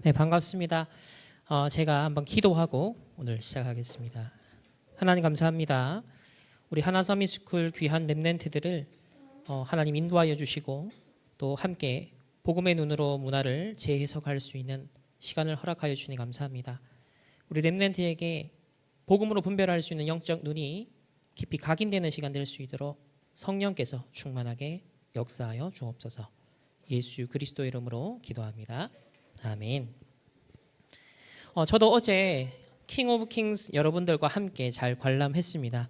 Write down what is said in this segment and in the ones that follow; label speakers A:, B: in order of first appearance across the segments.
A: 네, 반갑습니다. 제가 한번 기도하고 오늘 시작하겠습니다. 하나님 감사합니다. 우리 하나서밋스쿨 귀한 렘넌트들을 하나님 인도하여 주시고 또 함께 복음의 눈으로 문화를 재해석할 수 있는 시간을 허락하여 주니 감사합니다. 우리 렘넌트에게 복음으로 분별할 수 있는 영적 눈이 깊이 각인되는 시간 될 수 있도록 성령께서 충만하게 역사하여 주옵소서. 예수 그리스도 이름으로 기도합니다. 아멘. 저도 어제 킹 오브 킹스 여러분들과 함께 잘 관람했습니다.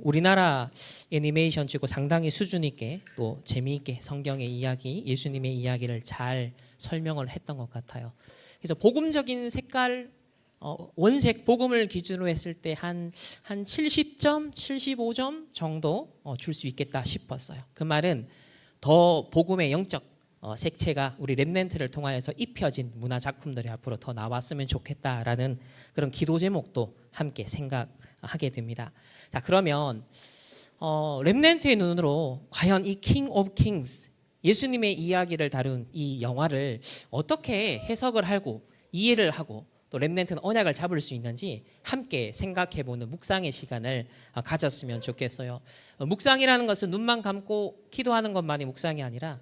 A: 우리나라 애니메이션 치고 상당히 수준 있게 또 재미있게 성경의 이야기, 예수님의 이야기를 잘 설명을 했던 것 같아요. 그래서 복음적인 색깔, 원색 복음을 기준으로 했을 때 한 70점, 75점 정도 줄 수 있겠다 싶었어요. 그 말은 더 복음의 영적 색채가 우리 렘넌트를 통하여서 입혀진 문화 작품들이 앞으로 더 나왔으면 좋겠다라는 그런 기도 제목도 함께 생각하게 됩니다. 자, 그러면 렘넌트의 눈으로 과연 이 킹 오브 킹스, 예수님의 이야기를 다룬 이 영화를 어떻게 해석을 하고 이해를 하고 또 렘넌트는 언약을 잡을 수 있는지 함께 생각해보는 묵상의 시간을 가졌으면 좋겠어요. 묵상이라는 것은 눈만 감고 기도하는 것만이 묵상이 아니라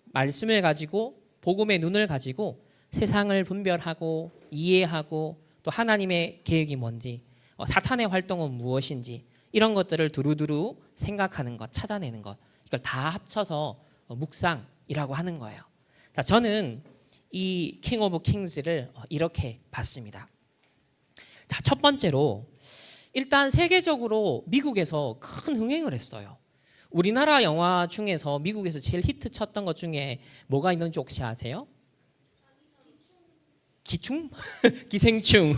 A: 말씀을 가지고 복음의 눈을 가지고 세상을 분별하고 이해하고 또 하나님의 계획이 뭔지, 사탄의 활동은 무엇인지 이런 것들을 두루두루 생각하는 것, 찾아내는 것, 이걸 다 합쳐서 묵상이라고 하는 거예요. 자, 저는 이 킹 오브 킹스를 이렇게 봤습니다. 자, 첫 번째로 일단 세계적으로 미국에서 큰 흥행을 했어요. 우리나라 영화 중에서 미국에서 제일 히트 쳤던 것 중에 뭐가 있는지 혹시 아세요? 기충? 기생충.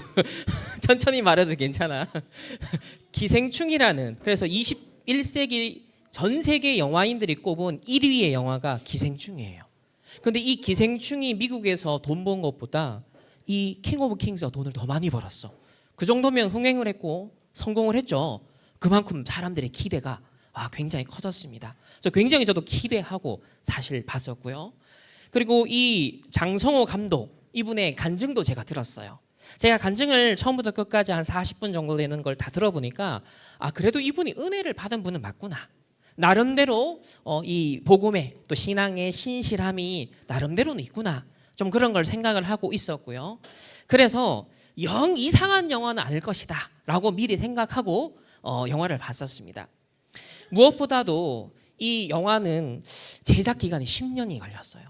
A: 천천히 말해도 괜찮아. 기생충이라는, 그래서 21세기 전 세계 영화인들이 꼽은 1위의 영화가 기생충이에요. 근데 이 기생충이 미국에서 돈 번 것보다 이 킹 오브 킹스가 돈을 더 많이 벌었어. 그 정도면 흥행을 했고 성공을 했죠. 그만큼 사람들의 기대가 굉장히 커졌습니다. 그래서 굉장히 저도 기대하고 사실 봤었고요. 그리고 이 장성호 감독, 이분의 간증도 제가 들었어요. 제가 간증을 처음부터 끝까지 한 40분 정도 되는 걸 다 들어보니까 그래도 이분이 은혜를 받은 분은 맞구나. 나름대로 이 복음의 또 신앙의 신실함이 나름대로는 있구나. 좀 그런 걸 생각을 하고 있었고요. 그래서 영 이상한 영화는 아닐 것이다 라고 미리 생각하고 영화를 봤었습니다. 무엇보다도 이 영화는 제작 기간이 10년이 걸렸어요.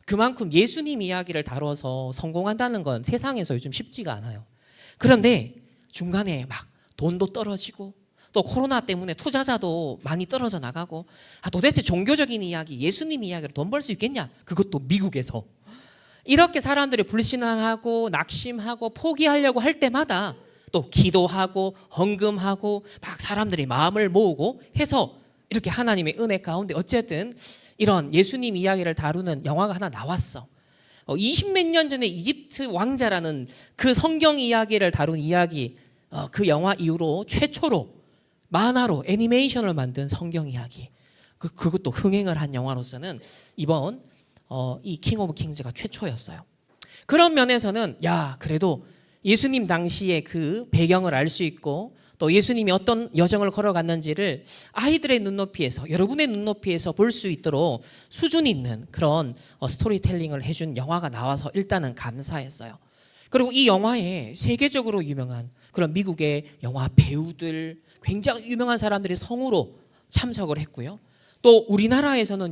A: 그만큼 예수님 이야기를 다뤄서 성공한다는 건 세상에서 요즘 쉽지가 않아요. 그런데 중간에 막 돈도 떨어지고 또 코로나 때문에 투자자도 많이 떨어져 나가고 도대체 종교적인 이야기, 예수님 이야기로 돈 벌 수 있겠냐? 그것도 미국에서. 이렇게 사람들이 불신앙하고 낙심하고 포기하려고 할 때마다 또 기도하고 헌금하고 막 사람들이 마음을 모으고 해서 이렇게 하나님의 은혜 가운데 어쨌든 이런 예수님 이야기를 다루는 영화가 하나 나왔어. 20몇 년 전에 이집트 왕자라는 그 성경 이야기를 다룬 이야기, 그 영화 이후로 최초로 만화로 애니메이션을 만든 성경 이야기, 그것도 흥행을 한 영화로서는 이번 이 킹 오브 킹스가 최초였어요. 그런 면에서는 그래도 예수님 당시의 그 배경을 알 수 있고 또 예수님이 어떤 여정을 걸어갔는지를 아이들의 눈높이에서, 여러분의 눈높이에서 볼 수 있도록 수준 있는 그런 스토리텔링을 해준 영화가 나와서 일단은 감사했어요. 그리고 이 영화에 세계적으로 유명한 그런 미국의 영화 배우들, 굉장히 유명한 사람들이 성우로 참석을 했고요. 또 우리나라에서는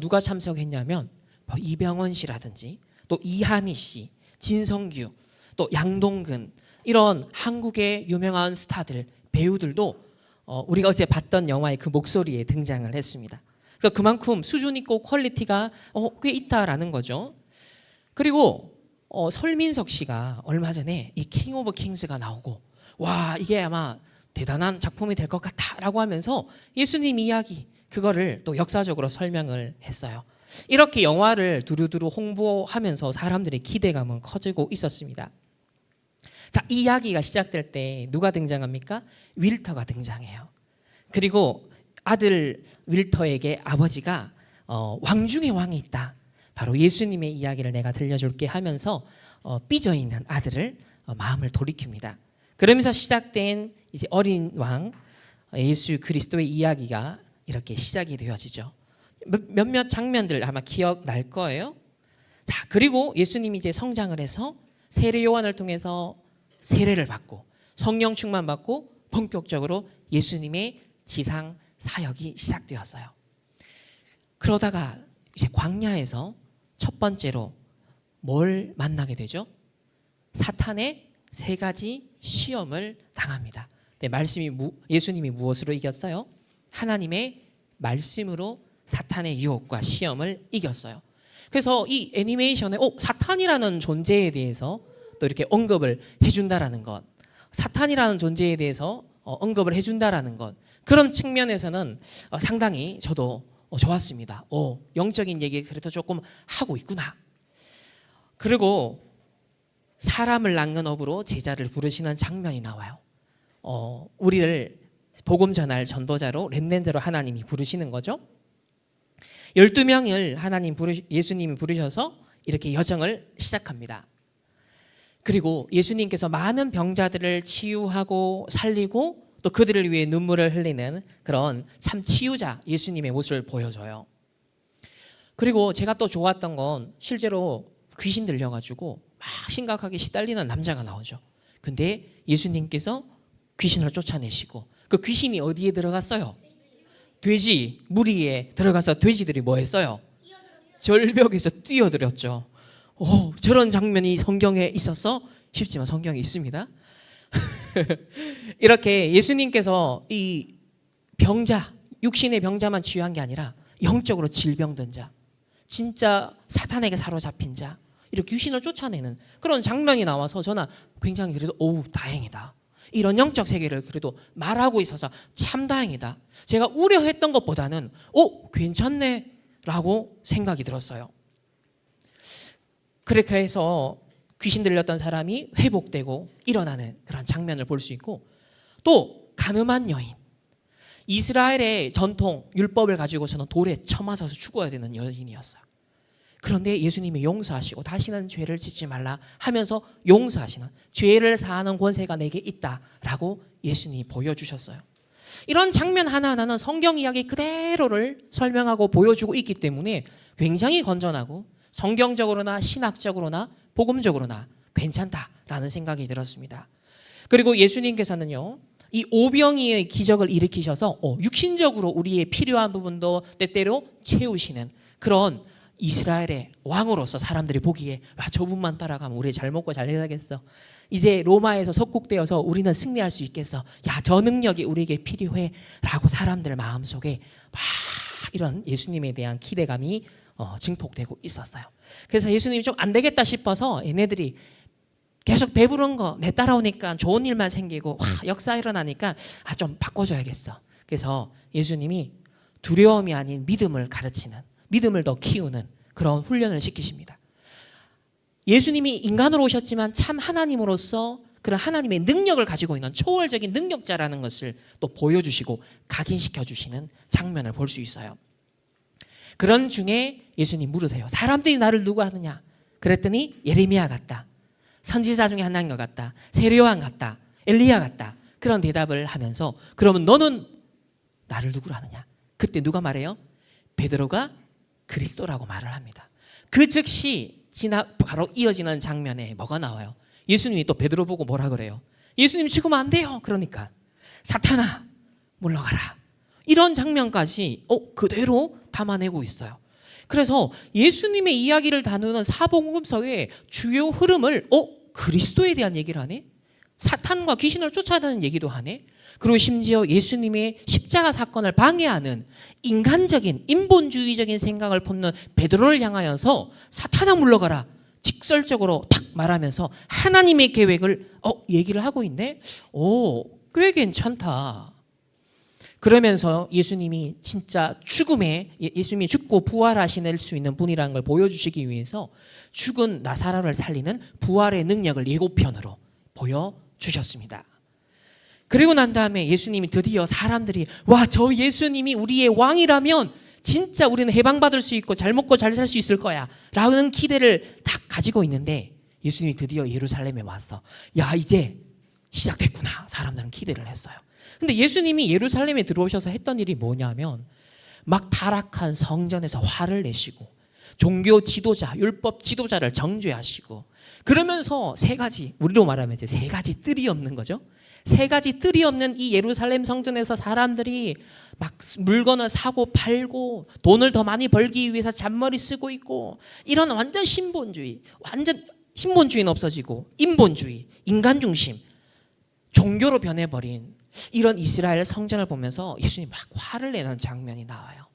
A: 누가 참석했냐면 이병헌 씨라든지 또 이한희 씨, 진성규, 또 양동근, 이런 한국의 유명한 스타들, 배우들도 우리가 어제 봤던 영화의 그 목소리에 등장을 했습니다. 그러니까 그만큼 수준 있고 퀄리티가 꽤 있다라는 거죠. 그리고 설민석 씨가 얼마 전에 이 킹 오브 킹스가 나오고 이게 아마 대단한 작품이 될 것 같다라고 하면서 예수님 이야기, 그거를 또 역사적으로 설명을 했어요. 이렇게 영화를 두루두루 홍보하면서 사람들의 기대감은 커지고 있었습니다. 자, 이 이야기가 시작될 때 누가 등장합니까? 윌터가 등장해요. 그리고 아들 윌터에게 아버지가 왕 중에 왕이 있다. 바로 예수님의 이야기를 내가 들려줄게 하면서 삐져있는 아들을 마음을 돌이킵니다. 그러면서 시작된 이제 어린 왕 예수 그리스도의 이야기가 이렇게 시작이 되어지죠. 몇몇 장면들 아마 기억날 거예요. 자, 그리고 예수님이 이제 성장을 해서 세례 요한을 통해서 세례를 받고 성령 충만 받고 본격적으로 예수님의 지상 사역이 시작되었어요. 그러다가 이제 광야에서 첫 번째로 뭘 만나게 되죠? 사탄의 세 가지 시험을 당합니다. 네, 예수님이 무엇으로 이겼어요? 하나님의 말씀으로 사탄의 유혹과 시험을 이겼어요. 그래서 이 애니메이션에 사탄이라는 존재에 대해서 또 이렇게 언급을 해준다라는 것, 사탄이라는 존재에 대해서 언급을 해준다라는 것, 그런 측면에서는 상당히 저도 좋았습니다. 영적인 얘기 그래도 조금 하고 있구나. 그리고 사람을 낳는 업으로 제자를 부르시는 장면이 나와요. 우리를 복음 전할 전도자로 렘넌트로 하나님이 부르시는 거죠. 12명을 예수님이 부르셔서 이렇게 여정을 시작합니다. 그리고 예수님께서 많은 병자들을 치유하고 살리고 또 그들을 위해 눈물을 흘리는 그런 참 치유자 예수님의 모습을 보여줘요. 그리고 제가 또 좋았던 건 실제로 귀신 들려가지고 막 심각하게 시달리는 남자가 나오죠. 근데 예수님께서 귀신을 쫓아내시고 그 귀신이 어디에 들어갔어요? 돼지 무리에 들어가서 돼지들이 뭐 했어요? 절벽에서 뛰어들었죠. 저런 장면이 성경에 있었어? 싶지만 성경에 있습니다. 이렇게 예수님께서 이 병자, 육신의 병자만 치유한 게 아니라 영적으로 질병든 자, 진짜 사탄에게 사로잡힌 자, 이렇게 귀신을 쫓아내는 그런 장면이 나와서 저는 굉장히 그래도 다행이다. 이런 영적 세계를 그래도 말하고 있어서 참 다행이다. 제가 우려했던 것보다는 괜찮네 라고 생각이 들었어요. 그렇게 해서 귀신 들렸던 사람이 회복되고 일어나는 그런 장면을 볼 수 있고, 또 가늠한 여인, 이스라엘의 전통 율법을 가지고서는 돌에 쳐맞아서 죽어야 되는 여인이었어요. 그런데 예수님이 용서하시고 다시는 죄를 짓지 말라 하면서 용서하시는, 죄를 사하는 권세가 내게 있다라고 예수님이 보여주셨어요. 이런 장면 하나하나는 성경 이야기 그대로를 설명하고 보여주고 있기 때문에 굉장히 건전하고 성경적으로나 신학적으로나 복음적으로나 괜찮다라는 생각이 들었습니다. 그리고 예수님께서는요, 이 오병이의 기적을 일으키셔서 육신적으로 우리의 필요한 부분도 때때로 채우시는 그런 이스라엘의 왕으로서 사람들이 보기에 저분만 따라가면 우리 잘 먹고 잘 살겠어. 이제 로마에서 석국되어서 우리는 승리할 수 있겠어. 저 능력이 우리에게 필요해 라고 사람들 마음속에 막 이런 예수님에 대한 기대감이 증폭되고 있었어요. 그래서 예수님이 좀 안 되겠다 싶어서 얘네들이 계속 배부른 거 내 따라오니까 좋은 일만 생기고 역사 일어나니까 좀 바꿔줘야겠어. 그래서 예수님이 두려움이 아닌 믿음을 가르치는, 믿음을 더 키우는 그런 훈련을 시키십니다. 예수님이 인간으로 오셨지만 참 하나님으로서 그런 하나님의 능력을 가지고 있는 초월적인 능력자라는 것을 또 보여주시고 각인시켜 주시는 장면을 볼 수 있어요. 그런 중에 예수님 물으세요. 사람들이 나를 누구 하느냐? 그랬더니 예레미야 같다, 선지자 중에 하나인 것 같다, 세례요한 같다, 엘리야 같다, 그런 대답을 하면서 그러면 너는 나를 누구로 하느냐? 그때 누가 말해요? 베드로가 그리스도라고 말을 합니다. 그 즉시 바로 이어지는 장면에 뭐가 나와요? 예수님이 또 베드로 보고 뭐라 그래요? 예수님 죽으면 안 돼요. 그러니까 사탄아 물러가라. 이런 장면까지 그대로 담아내고 있어요. 그래서 예수님의 이야기를 다루는 사복음서의 주요 흐름을 그리스도에 대한 얘기를 하네? 사탄과 귀신을 쫓아내는 얘기도 하네? 그리고 심지어 예수님의 십자가 사건을 방해하는 인간적인 인본주의적인 생각을 품는 베드로를 향하여서 사탄아 물러가라 직설적으로 탁 말하면서 하나님의 계획을 얘기를 하고 있네? 꽤 괜찮다. 그러면서 예수님이 진짜 예수님이 죽고 부활하실 수 있는 분이라는 걸 보여주시기 위해서 죽은 나사로를 살리는 부활의 능력을 예고편으로 보여주셨습니다. 그리고 난 다음에 예수님이 드디어 사람들이 저 예수님이 우리의 왕이라면 진짜 우리는 해방받을 수 있고 잘 먹고 잘 살 수 있을 거야 라는 기대를 딱 가지고 있는데 예수님이 드디어 예루살렘에 와서 야 이제 시작됐구나 사람들은 기대를 했어요. 근데 예수님이 예루살렘에 들어오셔서 했던 일이 뭐냐면 막 타락한 성전에서 화를 내시고 종교 지도자, 율법 지도자를 정죄하시고 그러면서 세 가지, 우리로 말하면 이제 세 가지 뜰이 없는 거죠. 세 가지 뜰이 없는 이 예루살렘 성전에서 사람들이 막 물건을 사고 팔고 돈을 더 많이 벌기 위해서 잔머리 쓰고 있고 이런 완전 신본주의, 완전 신본주의는 없어지고 인본주의, 인간중심, 종교로 변해버린 이런 이스라엘 성전을 보면서 예수님이 막 화를 내는 장면이 나와요.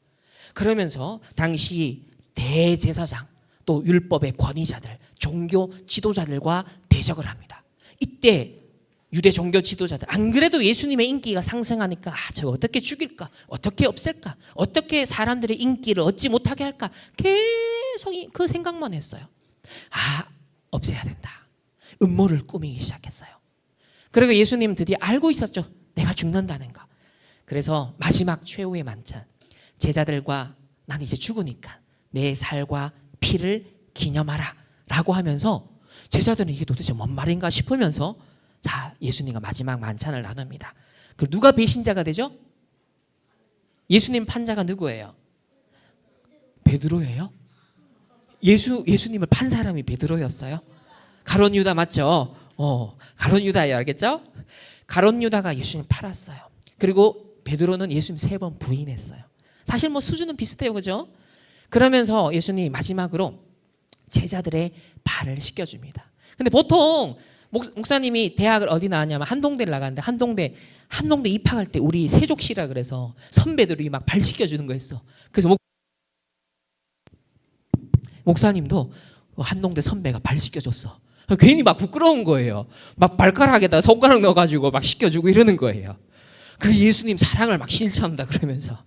A: 그러면서 당시 대제사장 또 율법의 권위자들, 종교 지도자들과 대적을 합니다. 이때 유대 종교 지도자들 안 그래도 예수님의 인기가 상승하니까 저 어떻게 죽일까? 어떻게 없앨까? 어떻게 사람들의 인기를 얻지 못하게 할까? 계속 그 생각만 했어요. 없애야 된다. 음모를 꾸미기 시작했어요. 그리고 예수님 드디어 알고 있었죠. 내가 죽는다는 거. 그래서 마지막 최후의 만찬 제자들과 난 이제 죽으니까 내 살과 피를 기념하라 라고 하면서 제자들은 이게 도대체 뭔 말인가 싶으면서 자 예수님과 마지막 만찬을 나눕니다. 그 누가 배신자가 되죠? 예수님 판자가 누구예요? 베드로예요? 예수님을 판 사람이 베드로였어요? 가룟 유다 맞죠? 가룟 유다예요. 알겠죠? 가룟 유다가 예수님 팔았어요. 그리고 베드로는 예수님 3번 부인했어요. 사실 뭐 수준은 비슷해요. 그죠? 그러면서 예수님이 마지막으로 제자들의 발을 씻겨줍니다. 근데 보통 목사님이 대학을 어디 나왔냐면 한동대를 나갔는데 한동대 입학할 때 우리 세족시라 그래서 선배들이 막 발 씻겨주는 거였어. 그래서 목사님도 한동대 선배가 발 씻겨줬어. 괜히 막 부끄러운 거예요. 막 발가락에다 손가락 넣어가지고 막 씻겨주고 이러는 거예요. 그 예수님 사랑을 막 실천한다 그러면서.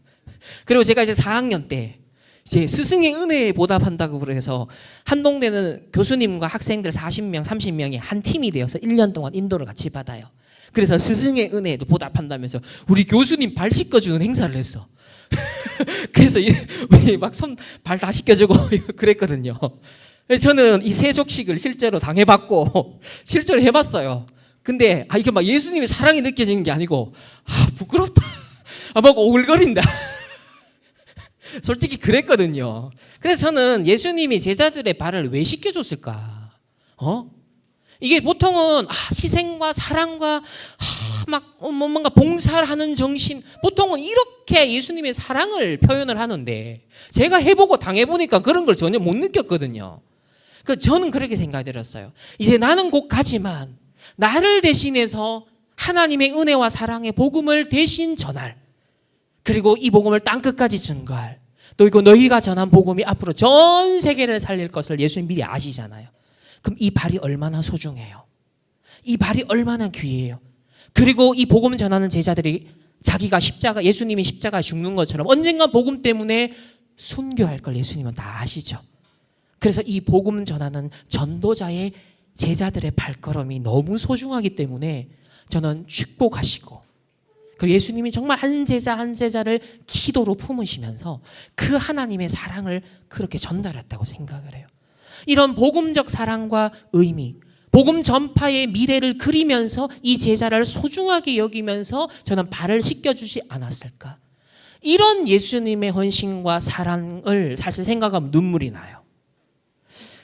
A: 그리고 제가 이제 4학년 때 이제 스승의 은혜에 보답한다고 그래서 한동대는 교수님과 학생들 40명, 30명이 한 팀이 되어서 1년 동안 인도를 같이 받아요. 그래서 스승의 은혜에도 보답한다면서 우리 교수님 발 씻겨주는 행사를 했어. 그래서 우리 막 손 발 다 씻겨주고 그랬거든요. 저는 이 세족식을 실제로 당해봤고 실제로 해봤어요. 근데 이게 막 예수님의 사랑이 느껴지는 게 아니고 부끄럽다. 막 오글거린다. 솔직히 그랬거든요. 그래서 저는 예수님이 제자들의 발을 왜 씻겨줬을까? 이게 보통은 희생과 사랑과 막 뭔가 봉사를 하는 정신, 보통은 이렇게 예수님의 사랑을 표현을 하는데 제가 해보고 당해보니까 그런 걸 전혀 못 느꼈거든요. 저는 그렇게 생각이 들었어요. 이제 나는 곧 가지만 나를 대신해서 하나님의 은혜와 사랑의 복음을 대신 전할, 그리고 이 복음을 땅끝까지 증거할, 또 이거 너희가 전한 복음이 앞으로 전 세계를 살릴 것을 예수님 미리 아시잖아요. 그럼 이 발이 얼마나 소중해요. 이 발이 얼마나 귀해요. 그리고 이 복음 전하는 제자들이 자기가 예수님이 십자가에 죽는 것처럼 언젠가 복음 때문에 순교할 걸 예수님은 다 아시죠. 그래서 이 복음 전하는 전도자의 제자들의 발걸음이 너무 소중하기 때문에 저는 축복하시고, 그 예수님이 정말 한 제자 한 제자를 기도로 품으시면서 그 하나님의 사랑을 그렇게 전달했다고 생각을 해요. 이런 복음적 사랑과 의미, 복음 전파의 미래를 그리면서 이 제자를 소중하게 여기면서 저는 발을 씻겨주지 않았을까. 이런 예수님의 헌신과 사랑을 사실 생각하면 눈물이 나요.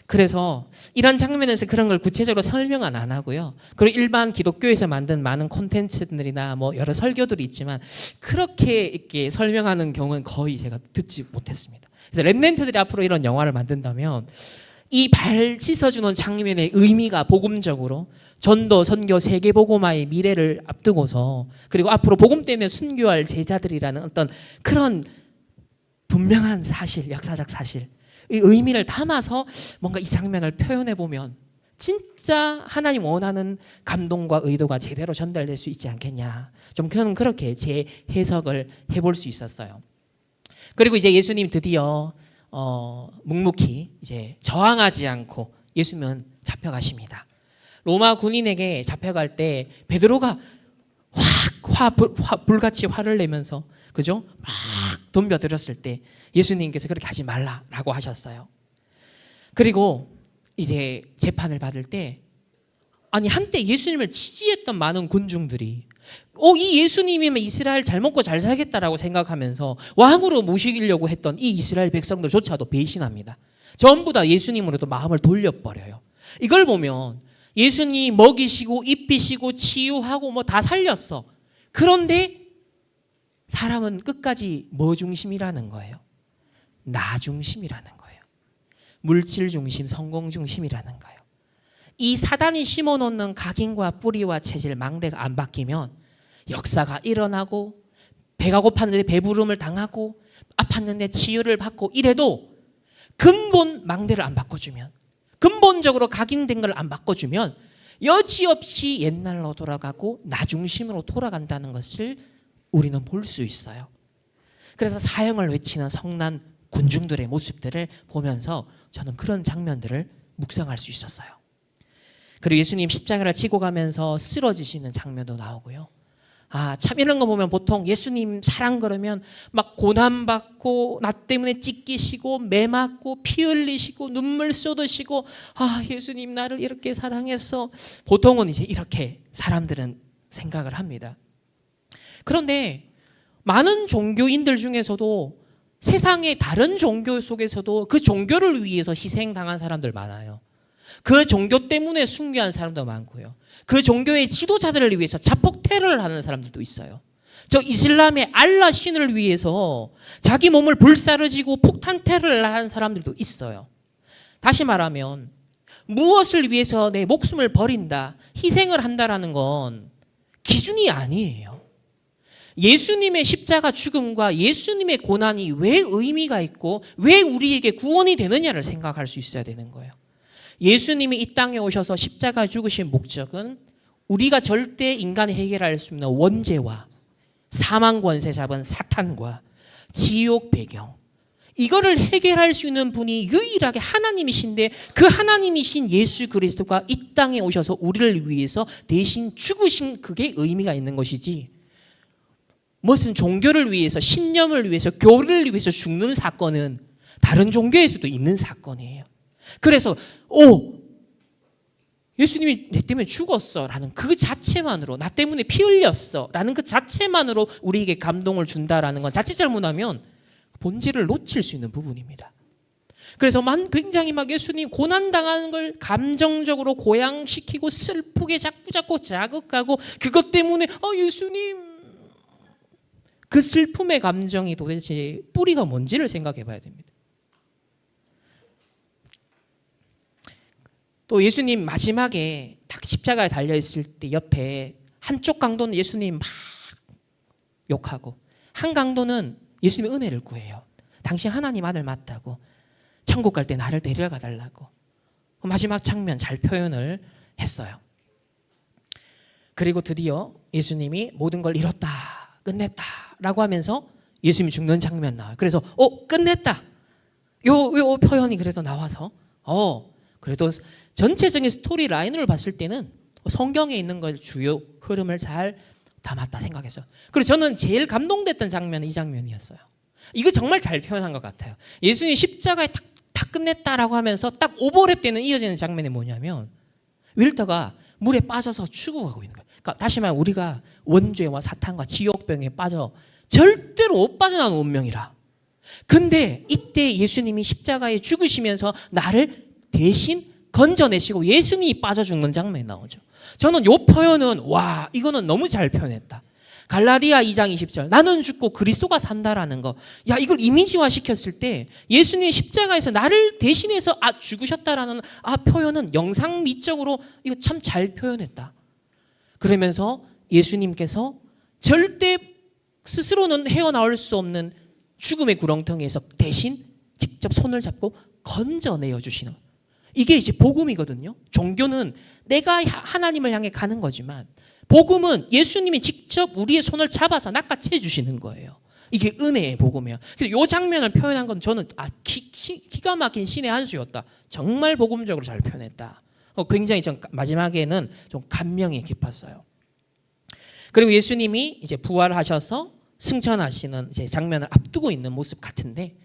A: 그래서 이런 장면에서 그런 걸 구체적으로 설명은 안 하고요. 그리고 일반 기독교에서 만든 많은 콘텐츠들이나 뭐 여러 설교들이 있지만 그렇게 이렇게 설명하는 경우는 거의 제가 듣지 못했습니다. 그래서 랩넨트들이 앞으로 이런 영화를 만든다면 이 발 씻어주는 장면의 의미가 복음적으로 전도, 선교, 세계복음화의 미래를 앞두고서, 그리고 앞으로 복음 때문에 순교할 제자들이라는 어떤 그런 분명한 사실, 역사적 사실, 이 의미를 담아서 뭔가 이 장면을 표현해 보면 진짜 하나님 원하는 감동과 의도가 제대로 전달될 수 있지 않겠냐. 좀 저는 그렇게 제 해석을 해볼 수 있었어요. 그리고 이제 예수님 드디어 묵묵히 이제 저항하지 않고 예수님은 잡혀가십니다. 로마 군인에게 잡혀갈 때 베드로가 불같이 화를 내면서, 그죠? 막 덤벼들었을 때 예수님께서 그렇게 하지 말라라고 하셨어요. 그리고 이제 재판을 받을 때 아니 한때 예수님을 지지했던 많은 군중들이 이 예수님이면 이스라엘 잘 먹고 잘 살겠다라고 생각하면서 왕으로 모시려고 했던 이 이스라엘 백성들조차도 배신합니다. 전부 다 예수님으로도 마음을 돌려버려요. 이걸 보면 예수님 먹이시고 입히시고 치유하고 뭐 다 살렸어. 그런데 사람은 끝까지 뭐 중심이라는 거예요? 나 중심이라는 거예요. 물질 중심, 성공 중심이라는 거예요. 이 사단이 심어놓는 각인과 뿌리와 체질, 망대가 안 바뀌면 역사가 일어나고 배가 고팠는데 배부름을 당하고 아팠는데 치유를 받고 이래도 근본 망대를 안 바꿔주면, 근본적으로 각인된 걸 안 바꿔주면 여지없이 옛날로 돌아가고 나 중심으로 돌아간다는 것을 우리는 볼 수 있어요. 그래서 사형을 외치는 성난 군중들의 모습들을 보면서 저는 그런 장면들을 묵상할 수 있었어요. 그리고 예수님 십자가를 지고 가면서 쓰러지시는 장면도 나오고요. 참 이런 거 보면 보통 예수님 사랑 그러면 막 고난받고 나 때문에 찢기시고 매 맞고 피 흘리시고 눈물 쏟으시고 예수님 나를 이렇게 사랑했어. 보통은 이제 이렇게 사람들은 생각을 합니다. 그런데 많은 종교인들 중에서도 세상의 다른 종교 속에서도 그 종교를 위해서 희생당한 사람들 많아요. 그 종교 때문에 순교한 사람도 많고요. 그 종교의 지도자들을 위해서 자폭 테러를 하는 사람들도 있어요. 저 이슬람의 알라 신을 위해서 자기 몸을 불사르지고 폭탄 테러를 하는 사람들도 있어요. 다시 말하면 무엇을 위해서 내 목숨을 버린다, 희생을 한다라는 건 기준이 아니에요. 예수님의 십자가 죽음과 예수님의 고난이 왜 의미가 있고 왜 우리에게 구원이 되느냐를 생각할 수 있어야 되는 거예요. 예수님이 이 땅에 오셔서 십자가 죽으신 목적은 우리가 절대 인간이 해결할 수 없는 원죄와 사망 권세 잡은 사탄과 지옥 배경, 이거를 해결할 수 있는 분이 유일하게 하나님이신데 그 하나님이신 예수 그리스도가 이 땅에 오셔서 우리를 위해서 대신 죽으신 그게 의미가 있는 것이지, 무슨 종교를 위해서, 신념을 위해서, 교리를 위해서 죽는 사건은 다른 종교에서도 있는 사건이에요. 그래서 예수님이 내 때문에 죽었어 라는 그 자체만으로, 나 때문에 피 흘렸어 라는 그 자체만으로 우리에게 감동을 준다라는 건 자칫 잘못하면 본질을 놓칠 수 있는 부분입니다. 그래서 굉장히 막 예수님 고난당하는 걸 감정적으로 고양시키고 슬프게 자꾸 자극하고 그것 때문에 예수님, 그 슬픔의 감정이 도대체 뿌리가 뭔지를 생각해 봐야 됩니다. 또 예수님 마지막에 딱 십자가에 달려있을 때 옆에 한쪽 강도는 예수님 막 욕하고 한 강도는 예수님의 은혜를 구해요. 당신 하나님 아들 맞다고, 천국 갈 때 나를 데려가 달라고. 마지막 장면 잘 표현을 했어요. 그리고 드디어 예수님이 모든 걸 이뤘다, 끝냈다 라고 하면서 예수님이 죽는 장면 나와요. 그래서 끝냈다 요 표현이 그래도 나와서 그래도 전체적인 스토리 라인을 봤을 때는 성경에 있는 걸 주요 흐름을 잘 담았다 생각했어요. 그리고 저는 제일 감동됐던 장면은 이 장면이었어요. 이거 정말 잘 표현한 것 같아요. 예수님이 십자가에 딱 끝냈다라고 하면서 딱 오버랩 되는 이어지는 장면이 뭐냐면 윌터가 물에 빠져서 죽어가고 있는 거예요. 그러니까 다시 말하면 우리가 원죄와 사탄과 지옥병에 빠져 절대로 못 빠져나오는 운명이라. 근데 이때 예수님이 십자가에 죽으시면서 나를 대신 건져내시고 예수님이 빠져 죽는 장면이 나오죠. 저는 이 표현은 이거는 너무 잘 표현했다. 갈라디아 2장 20절 나는 죽고 그리스도가 산다라는 거, 이걸 이미지화 시켰을 때 예수님이 십자가에서 나를 대신해서 죽으셨다라는 표현은 영상미적으로 이거 참 잘 표현했다. 그러면서 예수님께서 절대 스스로는 헤어나올 수 없는 죽음의 구렁텅이에서 대신 직접 손을 잡고 건져내어 주시는, 이게 이제 복음이거든요. 종교는 내가 하나님을 향해 가는 거지만 복음은 예수님이 직접 우리의 손을 잡아서 낚아채 주시는 거예요. 이게 은혜의 복음이에요. 그래서 이 장면을 표현한 건 저는 기가 막힌 신의 한 수였다. 정말 복음적으로 잘 표현했다. 굉장히 전 마지막에는 좀 감명이 깊었어요. 그리고 예수님이 이제 부활하셔서 승천하시는 이제 장면을 앞두고 있는 모습 같은데,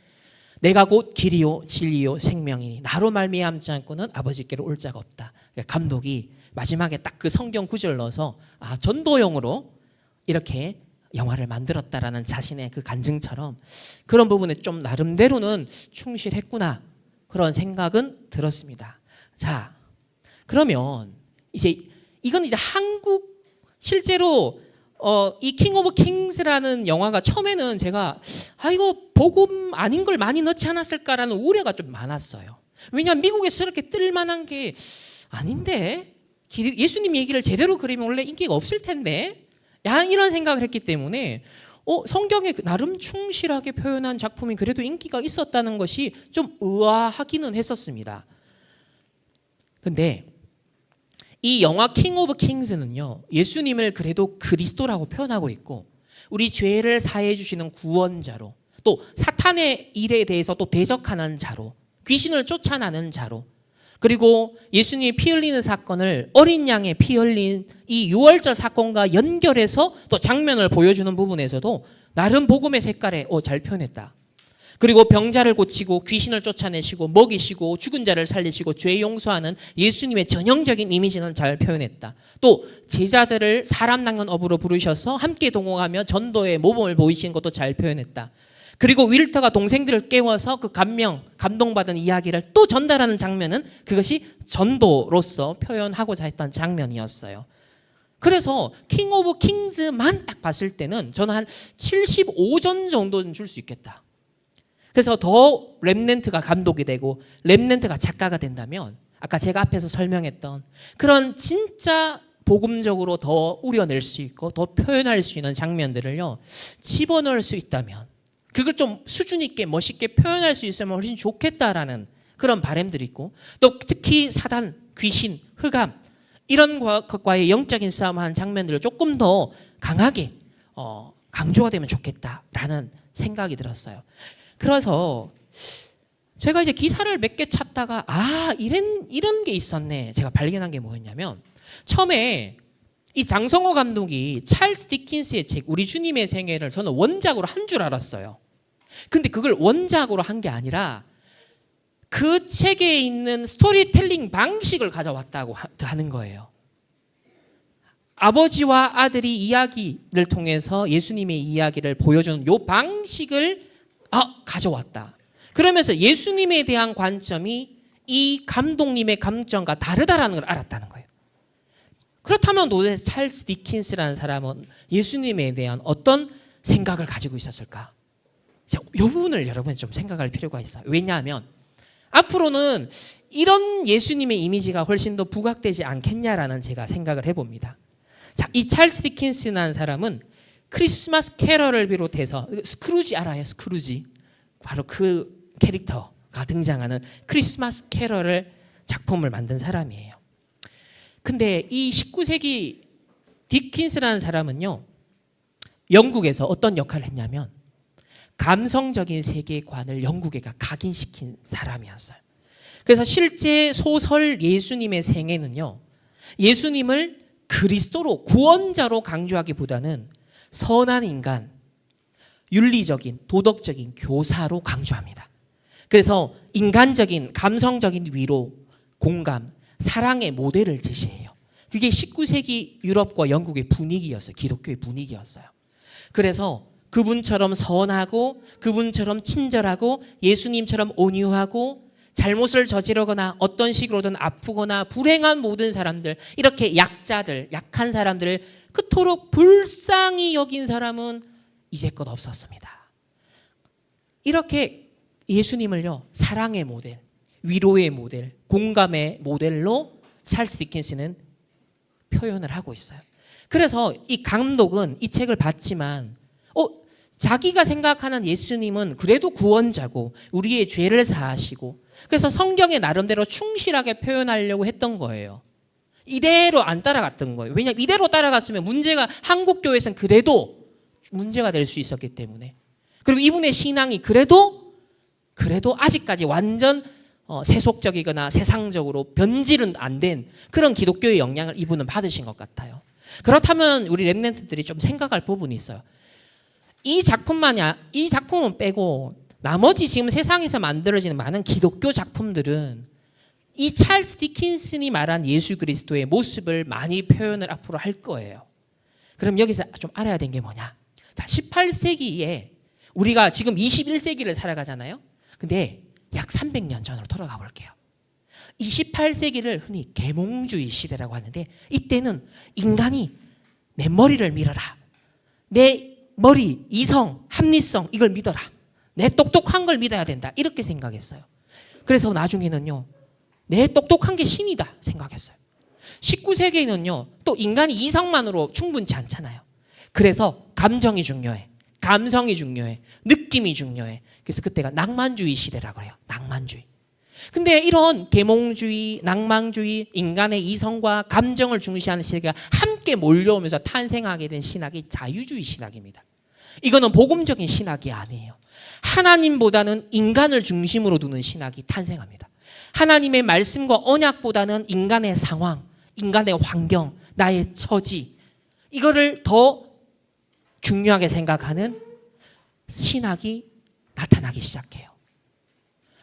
A: 내가 곧 길이요 진리요 생명이니 나로 말미암지 않고는 아버지께로 올 자가 없다. 그러니까 감독이 마지막에 딱 그 성경 구절을 넣어서 전도용으로 이렇게 영화를 만들었다라는 자신의 그 간증처럼 그런 부분에 좀 나름대로는 충실했구나, 그런 생각은 들었습니다. 자, 그러면 이제 이건 이제 한국 실제로 이 킹 오브 킹스라는 영화가 처음에는 제가 이거 복음 아닌 걸 많이 넣지 않았을까라는 우려가 좀 많았어요. 왜냐하면 미국에서 이렇게 뜰만한 게 아닌데, 예수님 얘기를 제대로 그리면 원래 인기가 없을 텐데, 이런 생각을 했기 때문에 성경에 나름 충실하게 표현한 작품이 그래도 인기가 있었다는 것이 좀 의아하기는 했었습니다. 근데 이 영화 킹 오브 킹스는요, 예수님을 그래도 그리스도라고 표현하고 있고, 우리 죄를 사해 주시는 구원자로, 또 사탄의 일에 대해서 또 대적하는 자로, 귀신을 쫓아내는 자로, 그리고 예수님이 피 흘리는 사건을 어린 양의 피 흘린 이 유월절 사건과 연결해서 또 장면을 보여주는 부분에서도 나름 복음의 색깔에 잘 표현했다. 그리고 병자를 고치고 귀신을 쫓아내시고 먹이시고 죽은 자를 살리시고 죄 용서하는 예수님의 전형적인 이미지는 잘 표현했다. 또 제자들을 사람 낚는 업으로 부르셔서 함께 동행하며 전도의 모범을 보이신 것도 잘 표현했다. 그리고 윌터가 동생들을 깨워서 그 감동받은 이야기를 또 전달하는 장면은 그것이 전도로서 표현하고자 했던 장면이었어요. 그래서 킹 오브 킹즈만 딱 봤을 때는 저는 한 75점 정도는 줄 수 있겠다. 그래서 더 렘넌트가 감독이 되고 렘넌트가 작가가 된다면 아까 제가 앞에서 설명했던 그런 진짜 복음적으로 더 우려낼 수 있고 더 표현할 수 있는 장면들을요, 집어넣을 수 있다면, 그걸 좀 수준 있게 멋있게 표현할 수 있으면 훨씬 좋겠다라는 그런 바람들이 있고, 또 특히 사단, 귀신, 흑암 이런 것과의 영적인 싸움하는 장면들을 조금 더 강하게 강조가 되면 좋겠다라는 생각이 들었어요. 그래서 제가 이제 기사를 몇 개 찾다가 이런 게 있었네, 제가 발견한 게 뭐였냐면, 처음에 이 장성호 감독이 찰스 디킨스의 책 우리 주님의 생애를 저는 원작으로 한 줄 알았어요. 근데 그걸 원작으로 한 게 아니라 그 책에 있는 스토리텔링 방식을 가져왔다고 하는 거예요. 아버지와 아들이 이야기를 통해서 예수님의 이야기를 보여주는 이 방식을 가져왔다. 그러면서 예수님에 대한 관점이 이 감독님의 감점과 다르다라는 걸 알았다는 거예요. 그렇다면 도대체 찰스 디킨스라는 사람은 예수님에 대한 어떤 생각을 가지고 있었을까? 이 부분을 여러분이 좀 생각할 필요가 있어요. 왜냐하면 앞으로는 이런 예수님의 이미지가 훨씬 더 부각되지 않겠냐라는 제가 생각을 해봅니다. 자, 이 찰스 디킨스라는 사람은 크리스마스 캐럴을 비롯해서, 스크루지 알아요? 스크루지. 바로 그 캐릭터가 등장하는 크리스마스 캐럴을 작품을 만든 사람이에요. 근데 이 19세기 디킨스라는 사람은요, 영국에서 어떤 역할을 했냐면 감성적인 세계관을 영국에 각인시킨 사람이었어요. 그래서 실제 소설 예수님의 생애는요, 예수님을 그리스도로, 구원자로 강조하기보다는 선한 인간, 윤리적인, 도덕적인 교사로 강조합니다. 그래서 인간적인, 감성적인 위로, 공감, 사랑의 모델을 제시해요. 그게 19세기 유럽과 영국의 분위기였어요. 기독교의 분위기였어요. 그래서 그분처럼 선하고 그분처럼 친절하고 예수님처럼 온유하고 잘못을 저지르거나 어떤 식으로든 아프거나 불행한 모든 사람들, 이렇게 약한 사람들을 그토록 불쌍히 여긴 사람은 이제껏 없었습니다. 이렇게 예수님을요, 사랑의 모델, 위로의 모델, 공감의 모델로 찰스 디킨스는 표현을 하고 있어요. 그래서 이 감독은 이 책을 봤지만 자기가 생각하는 예수님은 그래도 구원자고 우리의 죄를 사하시고, 그래서 성경에 나름대로 충실하게 표현하려고 했던 거예요. 이대로 안 따라갔던 거예요. 왜냐하면 이대로 따라갔으면 문제가, 한국 교회에서는 그래도 문제가 될 수 있었기 때문에. 그리고 이분의 신앙이 그래도 아직까지 완전 세속적이거나 세상적으로 변질은 안 된 그런 기독교의 영향을 이분은 받으신 것 같아요. 그렇다면 우리 렘넌트들이 좀 생각할 부분이 있어요. 이 작품은 빼고 나머지 지금 세상에서 만들어지는 많은 기독교 작품들은 이 찰스 디킨슨이 말한 예수 그리스도의 모습을 많이 표현을 앞으로 할 거예요. 그럼 여기서 좀 알아야 되는 게 뭐냐? 자, 18세기에 우리가 지금 21세기를 살아가잖아요. 근데 약 300년 전으로 돌아가 볼게요. 이 18세기를 흔히 계몽주의 시대라고 하는데, 이때는 인간이 내 머리를 밀어라, 내 머리, 이성, 합리성 이걸 믿어라, 내 똑똑한 걸 믿어야 된다, 이렇게 생각했어요. 그래서 나중에는요, 내 똑똑한 게 신이다 생각했어요. 19세기에는요, 또 인간이 이성만으로 충분치 않잖아요. 그래서 감정이 중요해, 감성이 중요해, 느낌이 중요해. 그래서 그때가 낭만주의 시대라고 해요. 낭만주의. 근데 이런 계몽주의, 낭만주의, 인간의 이성과 감정을 중시하는 시대가 함께 몰려오면서 탄생하게 된 신학이 자유주의 신학입니다. 이거는 복음적인 신학이 아니에요. 하나님보다는 인간을 중심으로 두는 신학이 탄생합니다. 하나님의 말씀과 언약보다는 인간의 상황, 인간의 환경, 나의 처지, 이거를 더 중요하게 생각하는 신학이 나타나기 시작해요.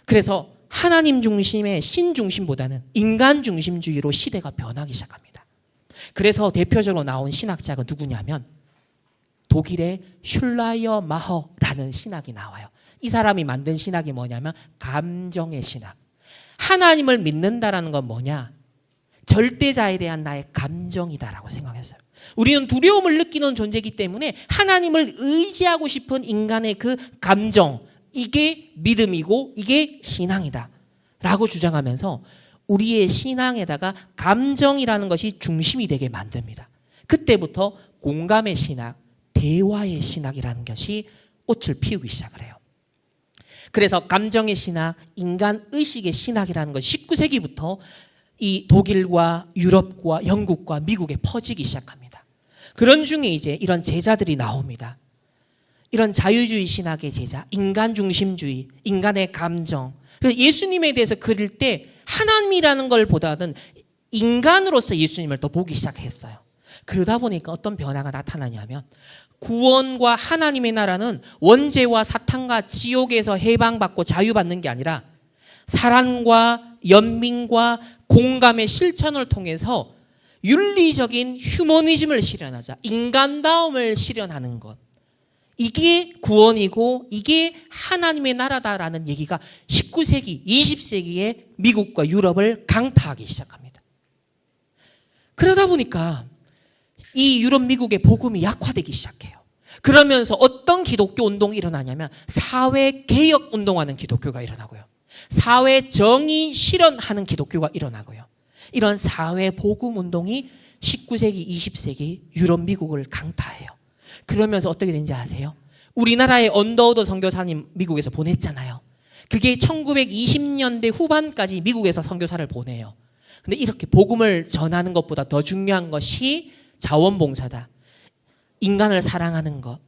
A: 그래서 하나님 중심의 신 중심보다는 인간 중심주의로 시대가 변하기 시작합니다. 그래서 대표적으로 나온 신학자가 누구냐면 독일의 슐라이어 마허라는 신학이 나와요. 이 사람이 만든 신학이 뭐냐면 감정의 신학. 하나님을 믿는다라는 건 뭐냐? 절대자에 대한 나의 감정이다라고 생각했어요. 우리는 두려움을 느끼는 존재이기 때문에 하나님을 의지하고 싶은 인간의 그 감정, 이게 믿음이고 이게 신앙이다 라고 주장하면서 우리의 신앙에다가 감정이라는 것이 중심이 되게 만듭니다. 그때부터 공감의 신학, 대화의 신학이라는 것이 꽃을 피우기 시작을 해요. 그래서 감정의 신학, 인간의식의 신학이라는 것이 19세기부터 이 독일과 유럽과 영국과 미국에 퍼지기 시작합니다. 그런 중에 이제 이런 제자들이 나옵니다. 이런 자유주의 신학의 제자, 인간 중심주의, 인간의 감정. 그래서 예수님에 대해서 그릴 때 하나님이라는 걸 보다는 인간으로서 예수님을 더 보기 시작했어요. 그러다 보니까 어떤 변화가 나타나냐면 구원과 하나님의 나라는 원죄와 사탄과 지옥에서 해방받고 자유받는 게 아니라 사랑과 연민과 공감의 실천을 통해서 윤리적인 휴머니즘을 실현하자, 인간다움을 실현하는 것, 이게 구원이고 이게 하나님의 나라다라는 얘기가 19세기, 20세기에 미국과 유럽을 강타하기 시작합니다. 그러다 보니까 이 유럽, 미국의 복음이 약화되기 시작해요. 그러면서 어떤 기독교 운동이 일어나냐면 사회개혁 운동하는 기독교가 일어나고요, 사회 정의 실현하는 기독교가 일어나고요. 이런 사회 복음 운동이 19세기, 20세기 유럽, 미국을 강타해요. 그러면서 어떻게 되는지 아세요? 우리나라의 언더우드 선교사님 미국에서 보냈잖아요. 그게 1920년대 후반까지 미국에서 선교사를 보내요. 근데 이렇게 복음을 전하는 것보다 더 중요한 것이 자원봉사다, 인간을 사랑하는 것,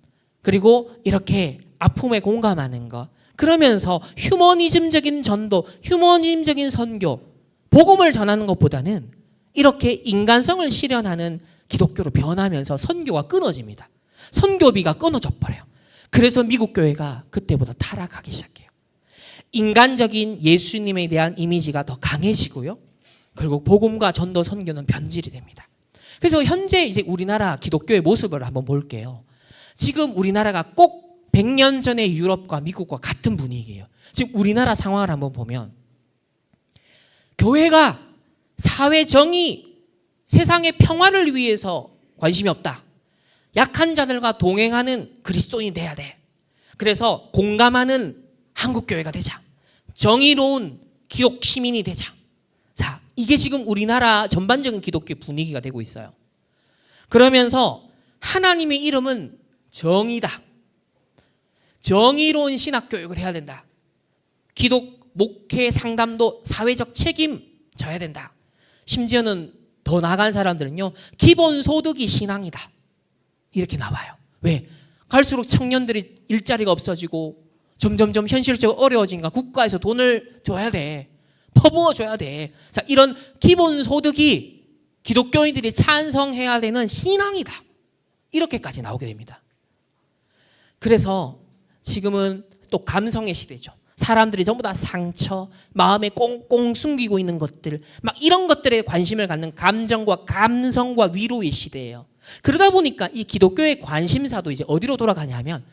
A: 그리고 이렇게 아픔에 공감하는 것, 그러면서 휴머니즘적인 전도, 휴머니즘적인 선교, 복음을 전하는 것보다는 이렇게 인간성을 실현하는 기독교로 변하면서 선교가 끊어집니다. 선교비가 끊어져 버려요. 그래서 미국 교회가 그때부터 타락하기 시작해요. 인간적인 예수님에 대한 이미지가 더 강해지고요, 결국 복음과 전도 선교는 변질이 됩니다. 그래서 현재 이제 우리나라 기독교의 모습을 한번 볼게요. 지금 우리나라가 꼭 100년 전의 유럽과 미국과 같은 분위기예요. 지금 우리나라 상황을 한번 보면 교회가 사회 정의, 세상의 평화를 위해서 관심이 없다. 약한 자들과 동행하는 그리스도인이 돼야 돼. 그래서 공감하는 한국교회가 되자. 정의로운 기독 시민이 되자. 자, 이게 지금 우리나라 전반적인 기독교 분위기가 되고 있어요. 그러면서 하나님의 이름은 정의다. 정의로운 신학교육을 해야 된다. 기독 목회 상담도 사회적 책임 져야 된다. 심지어는 더 나아간 사람들은요, 기본소득이 신앙이다, 이렇게 나와요. 왜? 갈수록 청년들이 일자리가 없어지고 점점점 현실적으로 어려워진가, 국가에서 돈을 줘야 돼, 퍼부어 줘야 돼. 자, 이런 기본소득이 기독교인들이 찬성해야 되는 신앙이다, 이렇게까지 나오게 됩니다. 그래서 지금은 또 감성의 시대죠. 사람들이 전부 다 상처, 마음에 꽁꽁 숨기고 있는 것들, 막 이런 것들에 관심을 갖는 감정과 감성과 위로의 시대예요. 그러다 보니까 이 기독교의 관심사도 이제 어디로 돌아가냐면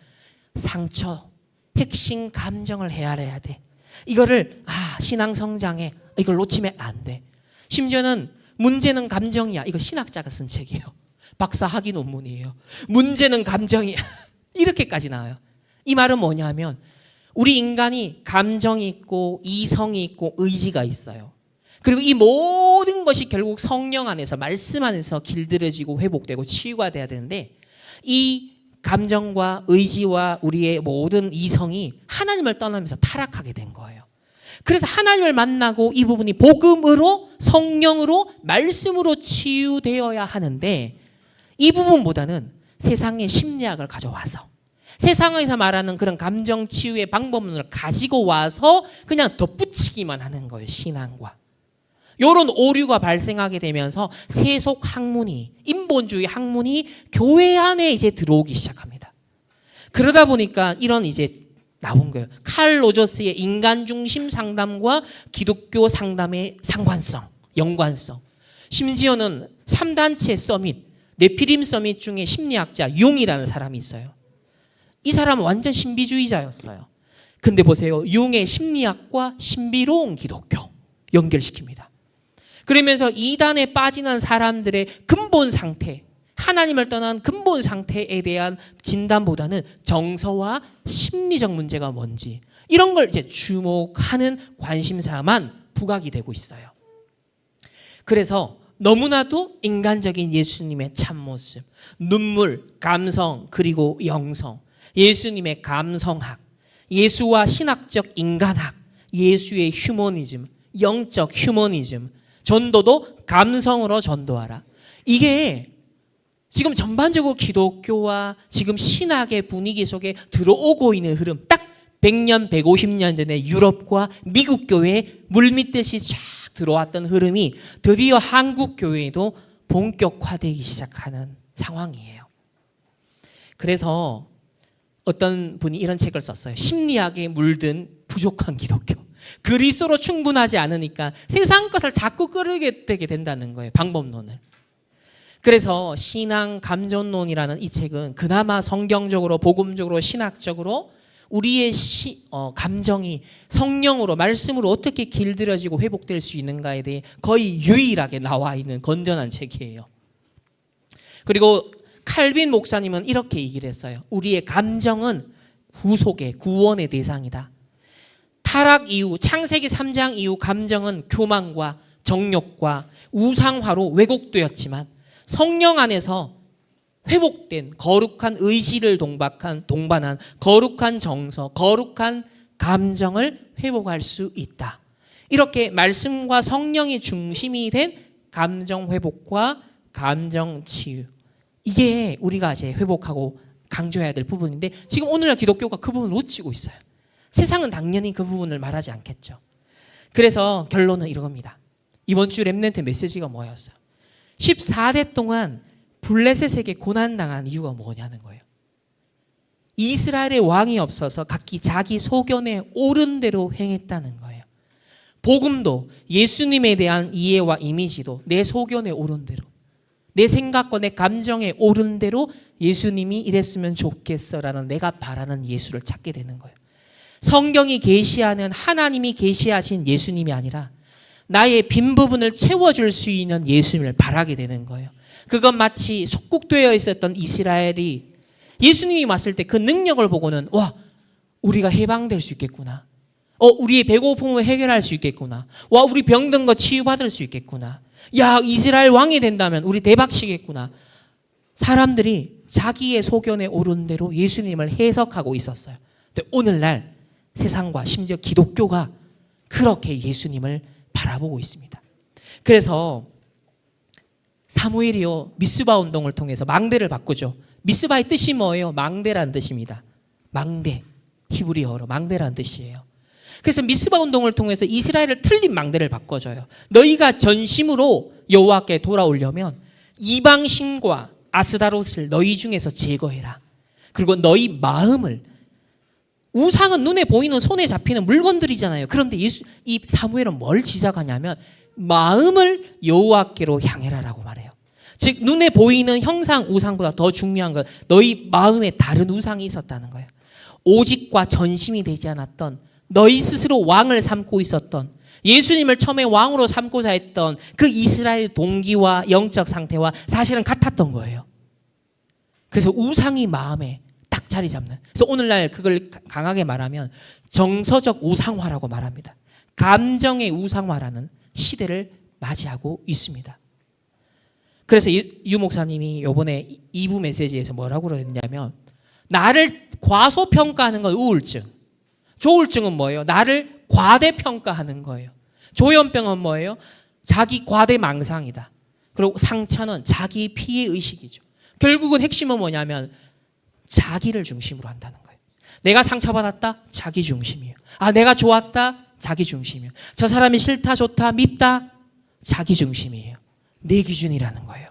A: 상처, 핵심 감정을 헤아려야 돼. 이거를 신앙 성장에 이걸 놓치면 안 돼. 심지어는 문제는 감정이야. 이거 신학자가 쓴 책이에요. 박사 학위 논문이에요. 문제는 감정이야. 이렇게까지 나와요. 이 말은 뭐냐면 우리 인간이 감정이 있고 이성이 있고 의지가 있어요. 그리고 이 모든 것이 결국 성령 안에서 말씀 안에서 길들여지고 회복되고 치유가 돼야 되는데 이 감정과 의지와 우리의 모든 이성이 하나님을 떠나면서 타락하게 된 거예요. 그래서 하나님을 만나고 이 부분이 복음으로 성령으로 말씀으로 치유되어야 하는데 이 부분보다는 세상의 심리학을 가져와서 세상에서 말하는 그런 감정 치유의 방법론을 가지고 와서 그냥 덧붙이기만 하는 거예요. 신앙과. 이런 오류가 발생하게 되면서 세속 학문이 인본주의 학문이 교회 안에 이제 들어오기 시작합니다. 그러다 보니까 이런 이제 나온 거예요. 칼 로저스의 인간 중심 상담과 기독교 상담의 상관성, 연관성. 심지어는 3단체 서밋, 네피림 서밋 중에 심리학자 융이라는 사람이 있어요. 이 사람은 완전 신비주의자였어요. 근데 보세요. 융의 심리학과 신비로운 기독교 연결시킵니다. 그러면서 이단에 빠지는 사람들의 근본 상태, 하나님을 떠난 근본 상태에 대한 진단보다는 정서와 심리적 문제가 뭔지 이런 걸 이제 주목하는 관심사만 부각이 되고 있어요. 그래서 너무나도 인간적인 예수님의 참모습, 눈물, 감성, 그리고 영성, 예수님의 감성학, 예수와 신학적 인간학, 예수의 휴머니즘, 영적 휴머니즘, 전도도 감성으로 전도하라. 이게 지금 전반적으로 기독교와 지금 신학의 분위기 속에 들어오고 있는 흐름, 딱 100년, 150년 전에 유럽과 미국 교회에 물밀듯이 쫙 들어왔던 흐름이 드디어 한국 교회에도 본격화되기 시작하는 상황이에요. 그래서 어떤 분이 이런 책을 썼어요. 심리학에 물든 부족한 기독교. 그리스도로 충분하지 않으니까 세상 것을 자꾸 끌게 되게 된다는 거예요. 방법론을. 그래서 신앙 감정론이라는 이 책은 그나마 성경적으로 복음적으로 신학적으로 우리의 감정이 성령으로 말씀으로 어떻게 길들여지고 회복될 수 있는가에 대해 거의 유일하게 나와 있는 건전한 책이에요. 그리고 칼빈 목사님은 이렇게 얘기를 했어요. 우리의 감정은 구속의 구원의 대상이다. 타락 이후 창세기 3장 이후 감정은 교만과 정욕과 우상화로 왜곡되었지만 성령 안에서 회복된 거룩한 의지를 동반한 거룩한 정서, 거룩한 감정을 회복할 수 있다. 이렇게 말씀과 성령이 중심이 된 감정 회복과 감정 치유. 이게 우리가 이제 회복하고 강조해야 될 부분인데 지금 오늘날 기독교가 그 부분을 놓치고 있어요. 세상은 당연히 그 부분을 말하지 않겠죠. 그래서 결론은 이겁니다. 이번 주 렘넌트 메시지가 뭐였어요? 14대 동안 블레셋에게 고난당한 이유가 뭐냐는 거예요. 이스라엘의 왕이 없어서 각기 자기 소견에 옳은 대로 행했다는 거예요. 복음도 예수님에 대한 이해와 이미지도 내 소견에 옳은 대로, 내 생각과 내 감정에 옳은 대로 예수님이 이랬으면 좋겠어라는 내가 바라는 예수를 찾게 되는 거예요. 성경이 계시하는 하나님이 계시하신 예수님이 아니라 나의 빈 부분을 채워줄 수 있는 예수님을 바라게 되는 거예요. 그건 마치 속국되어 있었던 이스라엘이 예수님이 왔을 때 그 능력을 보고는 와, 우리가 해방될 수 있겠구나. 우리의 배고픔을 해결할 수 있겠구나. 와, 우리 병든 거 치유받을 수 있겠구나. 야, 이스라엘 왕이 된다면 우리 대박치겠구나. 사람들이 자기의 소견에 옳은 대로 예수님을 해석하고 있었어요. 근데 오늘날 세상과 심지어 기독교가 그렇게 예수님을 바라보고 있습니다. 그래서 사무엘이요 미스바 운동을 통해서 망대를 바꾸죠. 미스바의 뜻이 뭐예요? 망대라는 뜻입니다. 망대, 히브리어로 망대라는 뜻이에요. 그래서 미스바 운동을 통해서 이스라엘을 틀린 망대를 바꿔줘요. 너희가 전심으로 여호와께 돌아오려면 이방신과 아스다롯을 너희 중에서 제거해라. 그리고 너희 마음을. 우상은 눈에 보이는 손에 잡히는 물건들이잖아요. 그런데 이 사무엘은 뭘 지적하냐면 마음을 여호와께로 향해라라고 말해요. 즉 눈에 보이는 형상 우상보다 더 중요한 건 너희 마음에 다른 우상이 있었다는 거예요. 오직과 전심이 되지 않았던, 너희 스스로 왕을 삼고 있었던, 예수님을 처음에 왕으로 삼고자 했던 그 이스라엘 동기와 영적 상태와 사실은 같았던 거예요. 그래서 우상이 마음에 딱 자리 잡는. 그래서 오늘날 그걸 강하게 말하면 정서적 우상화라고 말합니다. 감정의 우상화라는 시대를 맞이하고 있습니다. 그래서 유 목사님이 이번에 2부 메시지에서 뭐라고 그랬냐면 나를 과소평가하는 건 우울증, 조울증은 뭐예요? 나를 과대평가하는 거예요. 조현병은 뭐예요? 자기 과대망상이다. 그리고 상처는 자기 피해의식이죠. 결국은 핵심은 뭐냐면 자기를 중심으로 한다는 거예요. 내가 상처받았다? 자기 중심이에요. 아, 내가 좋았다? 자기 중심이에요. 저 사람이 싫다, 좋다, 밉다? 자기 중심이에요. 내 기준이라는 거예요.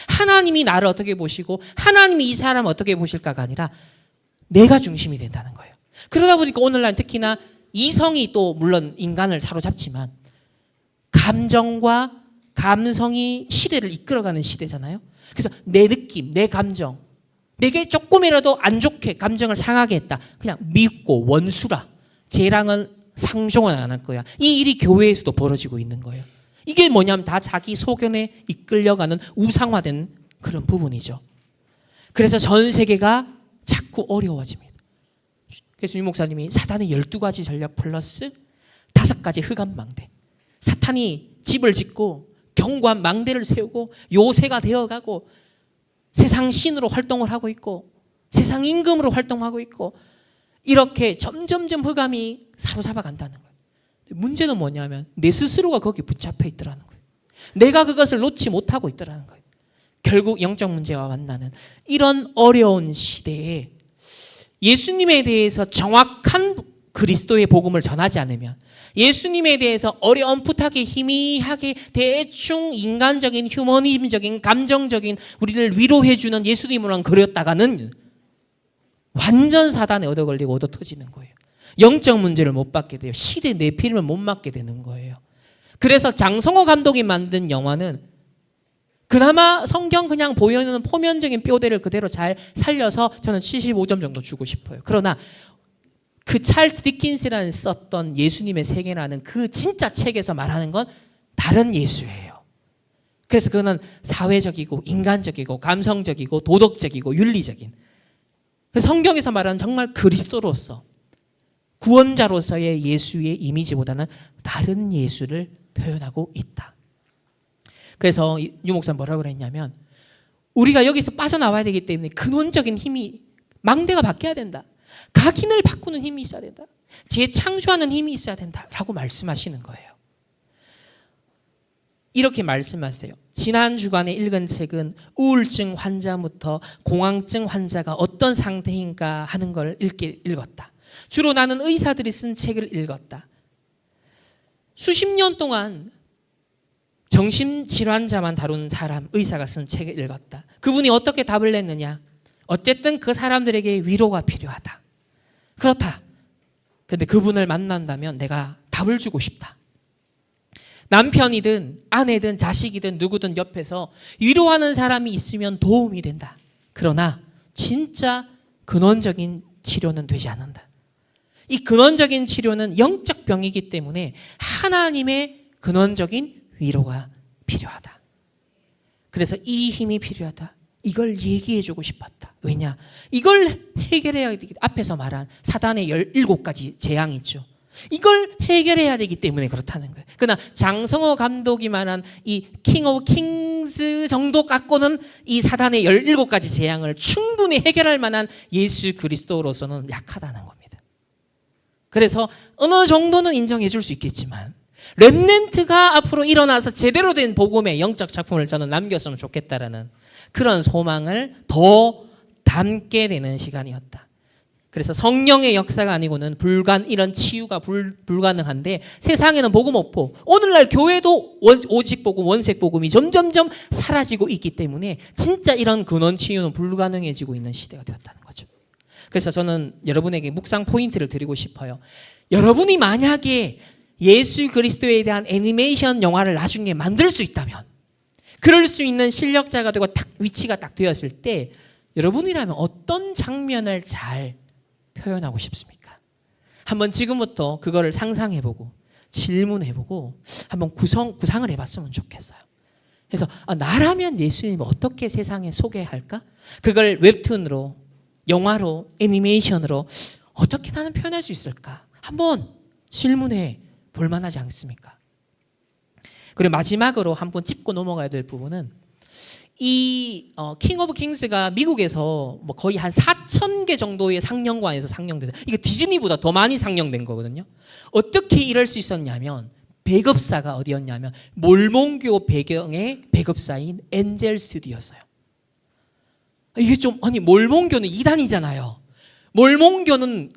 A: 하나님이 나를 어떻게 보시고 하나님이 이 사람을 어떻게 보실까가 아니라 내가 중심이 된다는 거예요. 그러다 보니까 오늘날 특히나 이성이 또 물론 인간을 사로잡지만 감정과 감성이 시대를 이끌어가는 시대잖아요. 그래서 내 느낌, 내 감정, 내게 조금이라도 안 좋게 감정을 상하게 했다. 그냥 밉고 원수라. 쟤랑은 상종은 안 할 거야. 이 일이 교회에서도 벌어지고 있는 거예요. 이게 뭐냐면 다 자기 소견에 이끌려가는 우상화된 그런 부분이죠. 그래서 전 세계가 자꾸 어려워집니다. 그래서 유 목사님이 사단의 12가지 전략 플러스 5가지 흑암망대. 사탄이 집을 짓고 견고한 망대를 세우고 요새가 되어가고 세상 신으로 활동을 하고 있고 세상 임금으로 활동하고 있고 이렇게 점점점 흑암이 사로잡아 간다는 거예요. 문제는 뭐냐면 내 스스로가 거기에 붙잡혀 있더라는 거예요. 내가 그것을 놓지 못하고 있더라는 거예요. 결국 영적 문제와 만나는 이런 어려운 시대에 예수님에 대해서 정확한 그리스도의 복음을 전하지 않으면, 예수님에 대해서 어렴풋하게 희미하게 대충 인간적인 휴머니즘적인 감정적인 우리를 위로해주는 예수님으로만 그렸다가는 완전 사단에 얻어걸리고 얻어터지는 거예요. 영적 문제를 못 받게 돼요. 시대 내피림을 못 맞게 되는 거예요. 그래서 장성호 감독이 만든 영화는 그나마 성경 그냥 보여주는 포면적인 뼈대를 그대로 잘 살려서 저는 75점 정도 주고 싶어요. 그러나 그 찰스 디킨스라는 썼던 예수님의 세계라는 그 진짜 책에서 말하는 건 다른 예수예요. 그래서 그거는 사회적이고 인간적이고 감성적이고 도덕적이고 윤리적인, 성경에서 말하는 정말 그리스도로서 구원자로서의 예수의 이미지보다는 다른 예수를 표현하고 있다. 그래서 유 목사는 뭐라고 그랬냐면 우리가 여기서 빠져나와야 되기 때문에 근원적인 힘이 망대가 바뀌어야 된다. 각인을 바꾸는 힘이 있어야 된다. 재창조하는 힘이 있어야 된다라고 말씀하시는 거예요. 이렇게 말씀하세요. 지난 주간에 읽은 책은 우울증 환자부터 공황증 환자가 어떤 상태인가 하는 걸 읽었다. 주로 나는 의사들이 쓴 책을 읽었다. 수십 년 동안 정신질환자만 다룬 사람, 의사가 쓴 책을 읽었다. 그분이 어떻게 답을 냈느냐. 어쨌든 그 사람들에게 위로가 필요하다. 그렇다. 근데 그분을 만난다면 내가 답을 주고 싶다. 남편이든 아내든 자식이든 누구든 옆에서 위로하는 사람이 있으면 도움이 된다. 그러나 진짜 근원적인 치료는 되지 않는다. 이 근원적인 치료는 영적 병이기 때문에 하나님의 근원적인 위로가 필요하다. 그래서 이 힘이 필요하다. 이걸 얘기해주고 싶었다. 왜냐? 이걸 해결해야 되기, 앞에서 말한 사단의 17가지 재앙이 있죠. 이걸 해결해야 되기 때문에 그렇다는 거예요. 그러나 장성호 감독이 말한 이 킹 오브 킹스 정도 갖고는 이 사단의 17가지 재앙을 충분히 해결할 만한 예수 그리스도로서는 약하다는 겁니다. 그래서 어느 정도는 인정해 줄 수 있겠지만 렘넌트가 앞으로 일어나서 제대로 된 복음의 영적 작품을 저는 남겼으면 좋겠다라는 그런 소망을 더 담게 되는 시간이었다. 그래서 성령의 역사가 아니고는 이런 치유가 불가능한데 세상에는 복음 없고 오늘날 교회도 오직 복음, 원색 복음이 점점점 사라지고 있기 때문에 진짜 이런 근원 치유는 불가능해지고 있는 시대가 되었다는 거죠. 그래서 저는 여러분에게 묵상 포인트를 드리고 싶어요. 여러분이 만약에 예수 그리스도에 대한 애니메이션 영화를 나중에 만들 수 있다면, 그럴 수 있는 실력자가 되고 딱 위치가 딱 되었을 때 여러분이라면 어떤 장면을 잘 표현하고 싶습니까? 한번 지금부터 그거를 상상해보고 질문해보고 한번 구상을 해봤으면 좋겠어요. 그래서 나라면 예수님을 어떻게 세상에 소개할까? 그걸 웹툰으로, 영화로, 애니메이션으로 어떻게 나는 표현할 수 있을까? 한번 질문해 볼 만하지 않습니까? 그리고 마지막으로 한번 짚고 넘어가야 될 부분은 이 킹 오브 킹스가 미국에서 뭐 거의 한 4,000개 정도의 상영관에서 상영돼서, 이거 디즈니보다 더 많이 상영된 거거든요. 어떻게 이럴 수 있었냐면 배급사가 어디였냐면 몰몬교 배경의 배급사인 엔젤 스튜디오였어요. 이게 좀, 아니 몰몬교는 이단이잖아요. 몰몬교는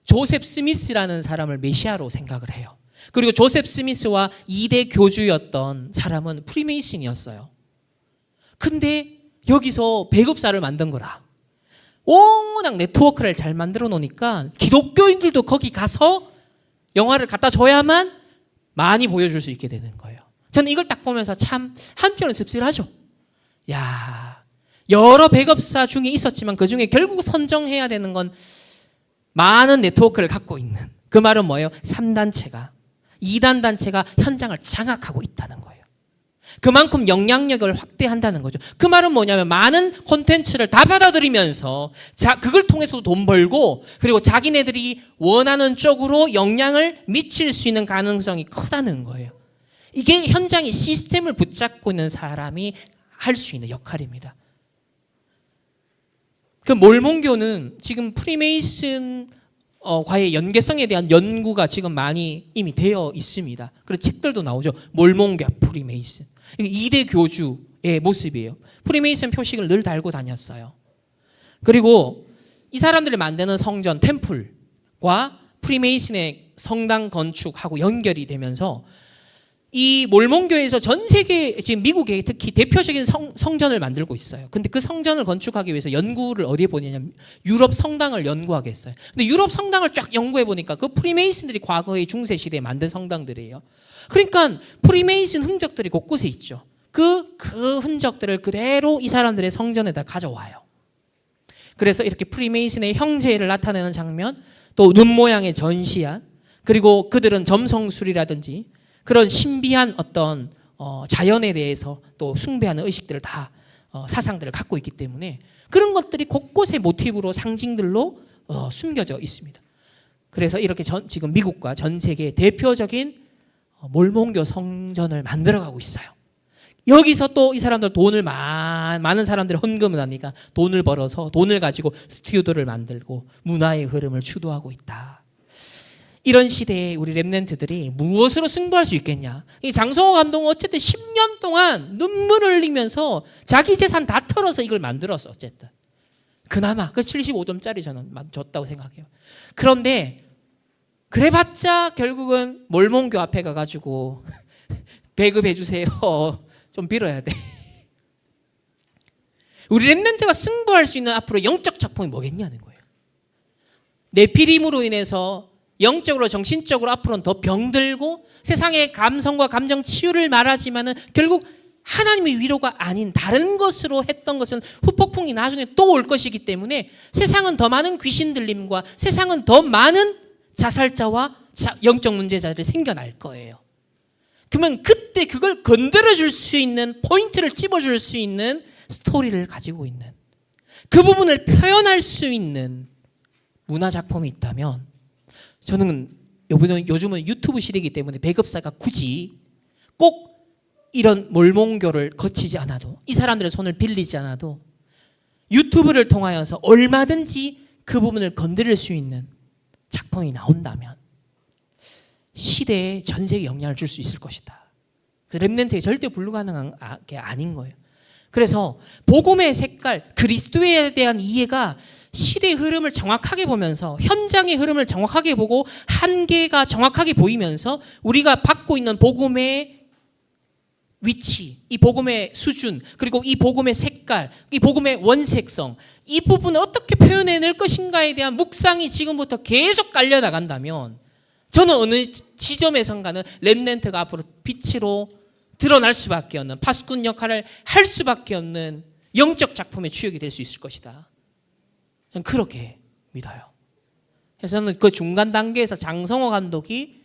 A: 조셉 스미스라는 사람을 메시아로 생각을 해요. 그리고 조셉 스미스와 2대 교주였던 사람은 프리메이슨이었어요. 근데 여기서 배급사를 만든 거라. 워낙 네트워크를 잘 만들어 놓으니까 기독교인들도 거기 가서 영화를 갖다 줘야만 많이 보여줄 수 있게 되는 거예요. 저는 이걸 딱 보면서 참 한편은 씁쓸하죠. 야, 여러 배급사 중에 있었지만 그 중에 결국 선정해야 되는 건 많은 네트워크를 갖고 있는, 그 말은 뭐예요? 3단체가, 2단 단체가 현장을 장악하고 있다는 거예요. 그만큼 영향력을 확대한다는 거죠. 그 말은 뭐냐면 많은 콘텐츠를 다 받아들이면서 그걸 통해서도 돈 벌고, 그리고 자기네들이 원하는 쪽으로 영향을 미칠 수 있는 가능성이 크다는 거예요. 이게 현장의 시스템을 붙잡고 있는 사람이 할 수 있는 역할입니다. 그 몰몬교는 지금 프리메이슨 과의 연계성에 대한 연구가 지금 많이 이미 되어 있습니다. 그래서 책들도 나오죠. 몰몬교, 프리메이슨. 2대 교주의 모습이에요. 프리메이슨 표식을 늘 달고 다녔어요. 그리고 이 사람들이 만드는 성전, 템플과 프리메이슨의 성당 건축하고 연결이 되면서 이 몰몬교에서 전 세계, 지금 미국에 특히 대표적인 성전을 만들고 있어요. 근데 그 성전을 건축하기 위해서 연구를 어디에 보냐면 유럽 성당을 연구하게 했어요. 근데 유럽 성당을 쫙 연구해 보니까 그 프리메이슨들이 과거의 중세 시대에 만든 성당들이에요. 그러니까 프리메이슨 흔적들이 곳곳에 있죠. 그 흔적들을 그대로 이 사람들의 성전에다 가져와요. 그래서 이렇게 프리메이슨의 형제를 나타내는 장면, 또 눈 모양의 전시안, 그리고 그들은 점성술이라든지 그런 신비한 어떤 자연에 대해서 또 숭배하는 의식들을 다 사상들을 갖고 있기 때문에 그런 것들이 곳곳에 모티브로 상징들로 숨겨져 있습니다. 그래서 이렇게 지금 미국과 전 세계 대표적인 몰몬교 성전을 만들어가고 있어요. 여기서 또 이 사람들 돈을 많은 사람들이 헌금을 하니까 돈을 벌어서 돈을 가지고 스튜디오를 만들고 문화의 흐름을 주도하고 있다. 이런 시대에 우리 랩런트들이 무엇으로 승부할 수 있겠냐? 이 장성호 감독은 어쨌든 10년 동안 눈물을 흘리면서 자기 재산 다 털어서 이걸 만들었어. 어쨌든 그나마 그 75점짜리 저는 줬다고 생각해요. 그런데 그래봤자 결국은 몰몬교 앞에 가가지고 배급해 주세요. 좀 빌어야 돼. 우리 랩런트가 승부할 수 있는 앞으로 영적 작품이 뭐겠냐는 거예요. 네피림으로 인해서 영적으로 정신적으로 앞으로는 더 병들고 세상의 감성과 감정 치유를 말하지만은 결국 하나님의 위로가 아닌 다른 것으로 했던 것은 후폭풍이 나중에 또 올 것이기 때문에 세상은 더 많은 귀신 들림과 세상은 더 많은 자살자와 영적 문제자들이 생겨날 거예요. 그러면 그때 그걸 건드려줄 수 있는 포인트를 찝어줄 수 있는 스토리를 가지고 있는 그 부분을 표현할 수 있는 문화작품이 있다면 저는 요즘은 유튜브 시대이기 때문에 배급사가 굳이 꼭 이런 몰몬교를 거치지 않아도 이 사람들의 손을 빌리지 않아도 유튜브를 통하여서 얼마든지 그 부분을 건드릴 수 있는 작품이 나온다면 시대에 전 세계에 영향을 줄 수 있을 것이다. 렘넌트에 절대 불가능한 게 아닌 거예요. 그래서 복음의 색깔, 그리스도에 대한 이해가 시대의 흐름을 정확하게 보면서 현장의 흐름을 정확하게 보고 한계가 정확하게 보이면서 우리가 받고 있는 복음의 위치, 이 복음의 수준, 그리고 이 복음의 색깔, 이 복음의 원색성, 이 부분을 어떻게 표현해낼 것인가에 대한 묵상이 지금부터 계속 깔려나간다면 저는 어느 지점에선가는 렘넌트가 앞으로 빛으로 드러날 수밖에 없는, 파수꾼 역할을 할 수밖에 없는 영적 작품의 주역이 될 수 있을 것이다. 저는 그렇게 믿어요. 그래서 저는 그 중간 단계에서 장성호 감독이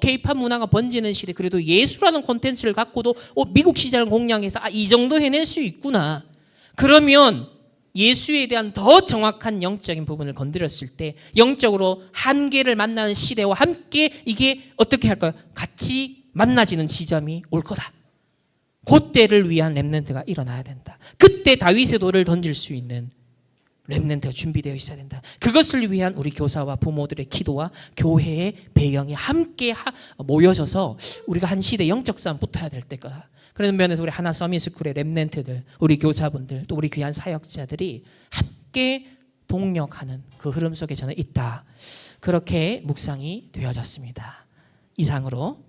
A: K-팝 문화가 번지는 시대, 그래도 예수라는 콘텐츠를 갖고도 미국 시장을 공략해서 이 정도 해낼 수 있구나. 그러면 예수에 대한 더 정확한 영적인 부분을 건드렸을 때 영적으로 한계를 만나는 시대와 함께 이게 어떻게 할까요? 같이 만나지는 지점이 올 거다. 그때를 위한 렘넌트가 일어나야 된다. 그때 다윗의 돌을 던질 수 있는 렘넌트가 준비되어 있어야 된다. 그것을 위한 우리 교사와 부모들의 기도와 교회의 배경이 함께 모여져서 우리가 한 시대 영적 싸움 붙어야 될 때가, 그런 면에서 우리 하나 서밋스쿨의 렘넌트들, 우리 교사분들, 또 우리 귀한 사역자들이 함께 동력하는 그 흐름 속에 저는 있다. 그렇게 묵상이 되어졌습니다. 이상으로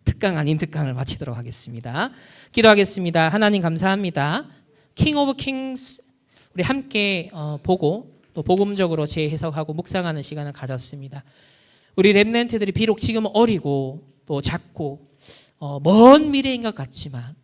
A: 특강 아닌 특강을 마치도록 하겠습니다. 기도하겠습니다. 하나님 감사합니다. 킹 오브 킹스 우리 함께 보고 또 복음적으로 재해석하고 묵상하는 시간을 가졌습니다. 우리 렘넌트들이 비록 지금 어리고 또 작고 먼 미래인 것 같지만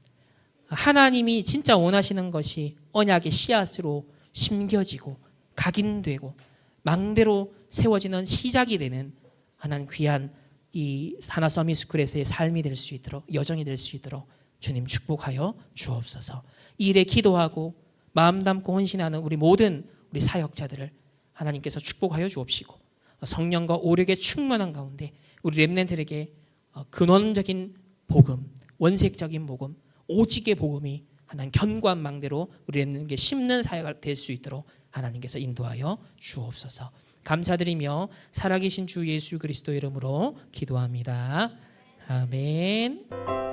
A: 하나님이 진짜 원하시는 것이 언약의 씨앗으로 심겨지고 각인되고 망대로 세워지는 시작이 되는 하나님 귀한 이 하나 서밋스쿨에서의 삶이 될 수 있도록, 여정이 될 수 있도록 주님 축복하여 주옵소서. 이 일에 기도하고 마음 담고 헌신하는 우리 모든 우리 사역자들을 하나님께서 축복하여 주옵시고 성령과 오력에 충만한 가운데 우리 렘넌트에게 근원적인 복음, 원색적인 복음, 오직의 복음이 하나님 견고한 망대로 우리 렘넌트에게 심는 사역이 될 수 있도록 하나님께서 인도하여 주옵소서. 감사드리며 살아계신 주 예수 그리스도 이름으로 기도합니다. 아멘.